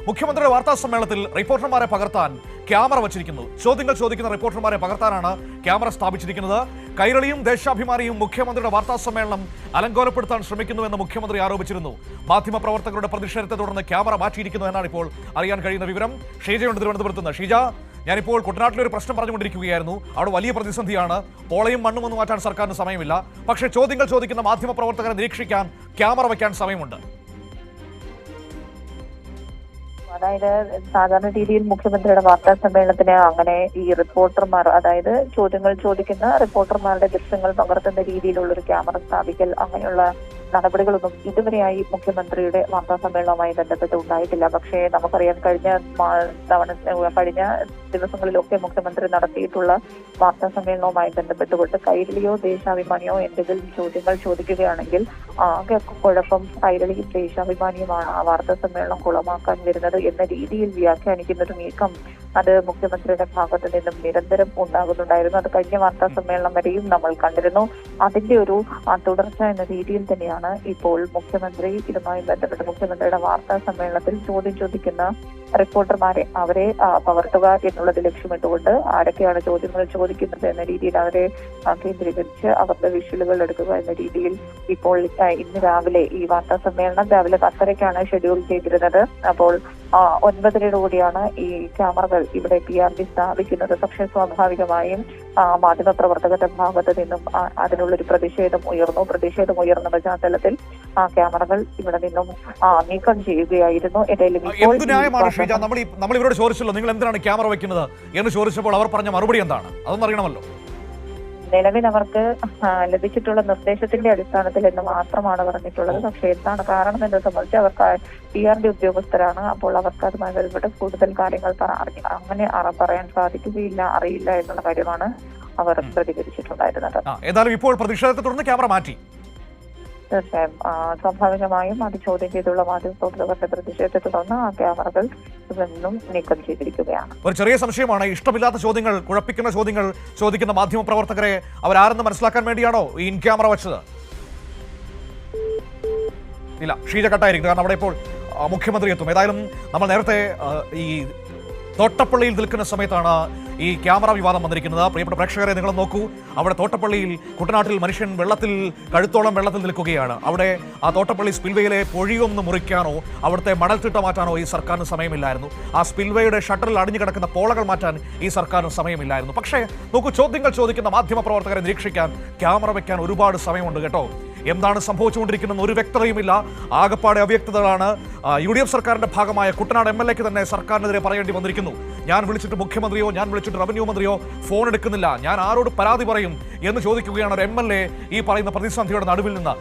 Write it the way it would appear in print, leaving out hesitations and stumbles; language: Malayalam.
മുഖ്യമന്ത്രിയുടെ വാർത്താ സമ്മേളനത്തിൽ റിപ്പോർട്ടർമാരെ പകർത്താൻ ക്യാമറ വച്ചിരിക്കുന്നു. ചോദ്യങ്ങൾ ചോദിക്കുന്ന റിപ്പോർട്ടർമാരെ പകർത്താനാണ് ക്യാമറ സ്ഥാപിച്ചിരിക്കുന്നത്. കൈരളിയും ദേശാഭിമാനിയും മുഖ്യമന്ത്രിയുടെ വാർത്താ സമ്മേളനം അലങ്കോലപ്പെടുത്താൻ ശ്രമിക്കുന്നുവെന്ന് മുഖ്യമന്ത്രി ആരോപിച്ചിരുന്നു. മാധ്യമപ്രവർത്തകരുടെ പ്രതിഷേധത്തെ തുടർന്ന് ക്യാമറ മാറ്റിയിരിക്കുന്നു എന്നാണ് ഇപ്പോൾ അറിയാൻ കഴിയുന്ന വിവരം. ഷീജയുണ്ട് തിരുവനന്തപുരത്ത് നിന്ന്. ഷീജ, ഞാനിപ്പോൾ കുട്ടനാട്ടിലെ ഒരു പ്രശ്നം പറഞ്ഞുകൊണ്ടിരിക്കുകയായിരുന്നു. അവിടെ വലിയ പ്രതിസന്ധിയാണ്. പോളയും മണ്ണും ഒന്നും മാറ്റാൻ സർക്കാരിന് സമയമില്ല. പക്ഷേ ചോദ്യങ്ങൾ ചോദിക്കുന്ന മാധ്യമപ്രവർത്തകരെ നിരീക്ഷിക്കാൻ ക്യാമറ വയ്ക്കാൻ സമയമുണ്ട്. അതായത് സാധാരണ രീതിയിൽ മുഖ്യമന്ത്രിയുടെ വാർത്താ സമ്മേളനത്തിന് അങ്ങനെ ഈ റിപ്പോർട്ടർമാർ, അതായത് ചോദ്യങ്ങൾ ചോദിക്കുന്ന റിപ്പോർട്ടർമാരുടെ ദൃശ്യങ്ങൾ പകർത്തുന്ന രീതിയിലുള്ള ഒരു ക്യാമറ സ്ഥാപിക്കൽ, അങ്ങനെയുള്ള നടപടികളൊന്നും ഇതുവരെയായി മുഖ്യമന്ത്രിയുടെ വാർത്താ സമ്മേളനവുമായി ബന്ധപ്പെട്ട് ഉണ്ടായിട്ടില്ല. പക്ഷേ നമുക്കറിയാം, കഴിഞ്ഞ ദിവസങ്ങളിലൊക്കെ മുഖ്യമന്ത്രി നടത്തിയിട്ടുള്ള വാർത്താ സമ്മേളനവുമായി ബന്ധപ്പെട്ടുകൊണ്ട് കൈരളിയോ ദേശാഭിമാനിയോ എന്തെങ്കിലും ചോദ്യങ്ങൾ ചോദിക്കുകയാണെങ്കിൽ ആകെ കുഴപ്പം കൈരളിയും ദേശാഭിമാനിയുമാണ് ആ വാർത്താ സമ്മേളനം കുളമാക്കാൻ വരുന്നത് എന്ന രീതിയിൽ വ്യാഖ്യാനിക്കുന്ന ഒരു നീക്കം അത് മുഖ്യമന്ത്രിയുടെ ഭാഗത്ത് നിന്നും നിരന്തരം ഉണ്ടാകുന്നുണ്ടായിരുന്നു. അത് കഴിഞ്ഞ വാർത്താ സമ്മേളനം വരെയും നമ്മൾ കണ്ടിരുന്നു. അതിന്റെ ഒരു തുടർച്ച എന്ന രീതിയിൽ തന്നെയാണ് ഇപ്പോൾ മുഖ്യമന്ത്രി ഇതുമായി ബന്ധപ്പെട്ട് മുഖ്യമന്ത്രിയുടെ വാർത്താ സമ്മേളനത്തിൽ ചോദ്യം ചോദിക്കുന്ന റിപ്പോർട്ടർമാരെ അവരെ പകർത്തുക എന്നുള്ളത് ലക്ഷ്യമിട്ടുകൊണ്ട് ആരൊക്കെയാണ് ചോദ്യങ്ങൾ ചോദിക്കുന്നത് എന്ന രീതിയിൽ അവരെ കേന്ദ്രീകരിച്ച് അവരുടെ വിഷ്വലുകൾ എടുക്കുക എന്ന രീതിയിൽ ഇപ്പോൾ ഇന്ന് രാവിലെ ഈ വാർത്താ സമ്മേളനം രാവിലെ 10:30ക്കാണ് ഷെഡ്യൂൾ ചെയ്തിരുന്നത്. അപ്പോൾ 9:30 ഈ ക്യാമറകൾ ഇവിടെ PRD സ്ഥാപിക്കുന്നത്. പക്ഷേ സ്വാഭാവികമായും മാധ്യമപ്രവർത്തകരുടെ ഭാഗത്ത് നിന്നും അതിനുള്ളൊരു പ്രതിഷേധം ഉയർന്ന പശ്ചാത്തലത്തിൽ ആ ക്യാമറകൾ ഇവിടെ നിന്നും നീക്കം ചെയ്യുകയായിരുന്നു. നമ്മൾ ഇവരോട് ചോദിച്ചല്ലോ, നിങ്ങൾ എന്തിനാണ് ക്യാമറ വെക്കുന്നത് എന്ന് ചോദിച്ചപ്പോൾ അവർ പറഞ്ഞ മറുപടി എന്താണ്? അതൊന്നും അറിയണമല്ലോ. നിലവിൽ അവർക്ക് ലഭിച്ചിട്ടുള്ള നിർദ്ദേശത്തിന്റെ അടിസ്ഥാനത്തിൽ എന്ന് മാത്രമാണ് പറഞ്ഞിട്ടുള്ളത്. പക്ഷേ എന്താണ് കാരണം എന്ന് സംബന്ധിച്ച് അവർക്ക് PRD ഉദ്യോഗസ്ഥരാണ്. അപ്പോൾ അവർക്ക് അതുമായി ബന്ധപ്പെട്ട് കൂടുതൽ കാര്യങ്ങൾ അങ്ങനെ പറയാൻ സാധിക്കുകയില്ല, അറിയില്ല എന്നുള്ള കാര്യമാണ് അവർ പ്രതികരിച്ചിട്ടുണ്ടായിരുന്നത്. ഏതായാലും ഇപ്പോൾ പ്രതിഷേധത്തെ തുടർന്ന് ക്യാമറ മാറ്റി. തീർച്ചയായും സ്വാഭാവികമായും അത് ചോദ്യം ചെയ്തുള്ള മാധ്യമപ്രവർത്തകരുടെ പ്രതിഷേധത്തെ തുടർന്ന് ആ ക്യാമറകൾ ഇവിടെ നിന്നും നീക്കം ചെയ്തിരിക്കുകയാണ്. ഒരു ചെറിയ സംശയമാണ്, ഇഷ്ടമില്ലാത്ത ചോദ്യങ്ങൾ, കുഴപ്പിക്കുന്ന ചോദ്യങ്ങൾ ചോദിക്കുന്ന മാധ്യമപ്രവർത്തകരെ അവരാരെന്ന് മനസ്സിലാക്കാൻ വേണ്ടിയാണോ ഈ ഇൻ ക്യാമറ വെച്ചത്? ഇല്ല, ഷീജ കട്ടായിരിക്കും. കാരണം അവിടെ ഇപ്പോൾ മുഖ്യമന്ത്രി എത്തും. ഏതായാലും നമ്മൾ നേരത്തെ ഈ തോട്ടപ്പള്ളിയിൽ നിൽക്കുന്ന സമയത്താണ് ഈ ക്യാമറ വിവാദം വന്നിരിക്കുന്നത്. പ്രിയപ്പെട്ട പ്രേക്ഷകരെ, നിങ്ങൾ നോക്കൂ, അവിടെ തോട്ടപ്പള്ളിയിൽ കുട്ടനാട്ടിൽ മനുഷ്യൻ കഴുത്തോളം വെള്ളത്തിൽ നിൽക്കുകയാണ്. അവിടെ ആ തോട്ടപ്പള്ളി സ്പിൽവേയിലെ പൊഴിയൊന്ന് മുറിക്കാനോ അവിടുത്തെ മണൽത്തിട്ട മാറ്റാനോ ഈ സർക്കാരിന് സമയമില്ലായിരുന്നു. ആ സ്പിൽവേയുടെ ഷട്ടറിൽ അടിഞ്ഞു കിടക്കുന്ന പോളകൾ മാറ്റാൻ ഈ സർക്കാരിന് സമയമില്ലായിരുന്നു. പക്ഷേ നോക്കൂ, ചോദ്യങ്ങൾ ചോദിക്കുന്ന മാധ്യമപ്രവർത്തകരെ നിരീക്ഷിക്കാൻ ക്യാമറ വെക്കാൻ ഒരുപാട് സമയമുണ്ട് കേട്ടോ. എന്താണ് സംഭവിച്ചുകൊണ്ടിരിക്കുന്നത് ഒരു വ്യക്തതയുമില്ല. ആകപ്പാടെ അവ്യക്തതകളാണ്. UDF സർക്കാരിന്റെ ഭാഗമായ കുട്ടനാട് MLAക്ക് തന്നെ സർക്കാരിനെതിരെ പറയേണ്ടി വന്നിരിക്കുന്നു. ഞാൻ വിളിച്ചിട്ട് മുഖ്യമന്ത്രിയോ ഞാൻ വിളിച്ചിട്ട് റവന്യൂ മന്ത്രിയോ ഫോൺ എടുക്കുന്നില്ല, ഞാൻ ആരോട് പരാതി പറയും എന്ന് ചോദിക്കുകയാണ് ഒരു MLA ഈ പറയുന്ന പ്രതിസന്ധിയുടെ നടുവിൽ നിന്ന്.